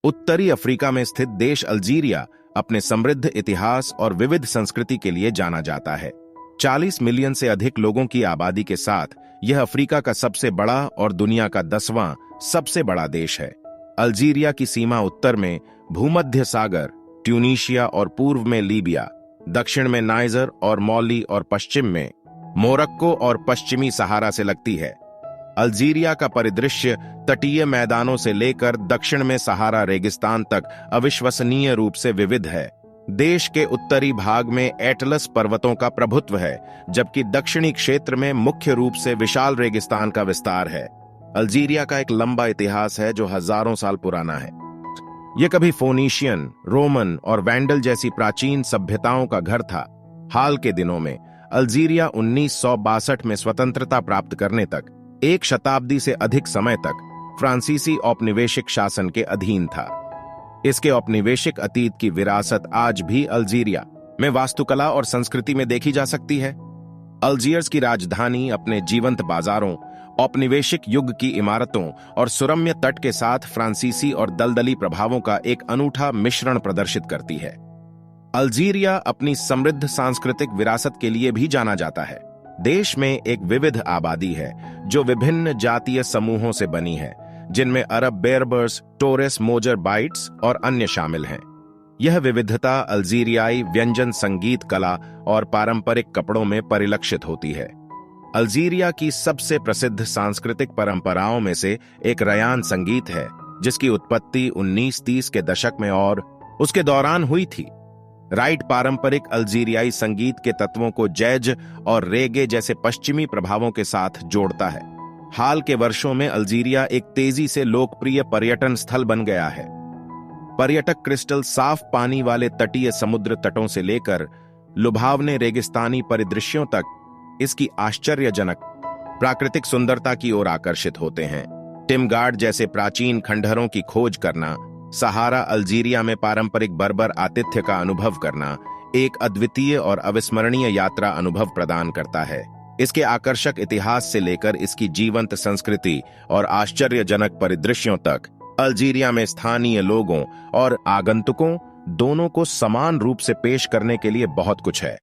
उत्तरी अफ्रीका में स्थित देश अल्जीरिया अपने समृद्ध इतिहास और विविध संस्कृति के लिए जाना जाता है। 40 मिलियन से अधिक लोगों की आबादी के साथ यह अफ्रीका का सबसे बड़ा और दुनिया का 10वां सबसे बड़ा देश है। अल्जीरिया की सीमा उत्तर में भूमध्य सागर, ट्यूनीशिया और पूर्व में लीबिया, दक्षिण में नाइजर और मौली और पश्चिम में मोरक्को और पश्चिमी सहारा से लगती है। अल्जीरिया का परिदृश्य तटीय मैदानों से लेकर दक्षिण में सहारा रेगिस्तान तक अविश्वसनीय रूप से विविध है। देश के उत्तरी भाग में एटलस पर्वतों का प्रभुत्व है, जबकि दक्षिणी क्षेत्र में मुख्य रूप से विशाल रेगिस्तान का विस्तार है। अल्जीरिया का एक लंबा इतिहास है जो हजारों साल पुराना है। यह कभी फोनीशियन, रोमन और वैंडल जैसी प्राचीन सभ्यताओं का घर था। हाल के दिनों में अल्जीरिया 1962 में स्वतंत्रता प्राप्त करने तक एक शताब्दी से अधिक समय तक फ्रांसीसी औपनिवेशिक शासन के अधीन था। इसके औपनिवेशिक अतीत की विरासत आज भी अल्जीरिया में वास्तुकला और संस्कृति में देखी जा सकती है। अल्जीयर्स की राजधानी अपने जीवंत बाजारों, औपनिवेशिक युग की इमारतों और सुरम्य तट के साथ फ्रांसीसी और दलदली प्रभावों का एक अनूठा मिश्रण प्रदर्शित करती है। अल्जीरिया अपनी समृद्ध सांस्कृतिक विरासत के लिए भी जाना जाता है। देश में एक विविध आबादी है जो विभिन्न जातीय समूहों से बनी है, जिनमें अरब बेरबर्स, टोरेस मोजर बाइट्स और अन्य शामिल हैं। यह विविधता अल्जीरियाई व्यंजन, संगीत, कला और पारंपरिक कपड़ों में परिलक्षित होती है। अल्जीरिया की सबसे प्रसिद्ध सांस्कृतिक परंपराओं में से एक रयान संगीत है, जिसकी उत्पत्ति 1930 के दशक में और उसके दौरान हुई थी। राइट पारंपरिक अल्जीरियाई संगीत के तत्वों को जैज और रेगे जैसे पश्चिमी प्रभावों के साथ जोड़ता है। हाल के वर्षों में अल्जीरिया एक तेजी से लोकप्रिय पर्यटन स्थल बन गया है। पर्यटक क्रिस्टल साफ पानी वाले तटीय समुद्र तटों से लेकर लुभावने रेगिस्तानी परिदृश्यों तक इसकी आश्चर्यजनक प्राकृतिक सुंदरता की ओर आकर्षित होते हैं। टिमगार्ड जैसे प्राचीन खंडहरों की खोज करना, सहारा अल्जीरिया में पारंपरिक बर्बर आतिथ्य का अनुभव करना एक अद्वितीय और अविस्मरणीय यात्रा अनुभव प्रदान करता है। इसके आकर्षक इतिहास से लेकर इसकी जीवंत संस्कृति और आश्चर्यजनक परिदृश्यों तक, अल्जीरिया में स्थानीय लोगों और आगंतुकों दोनों को समान रूप से पेश करने के लिए बहुत कुछ है।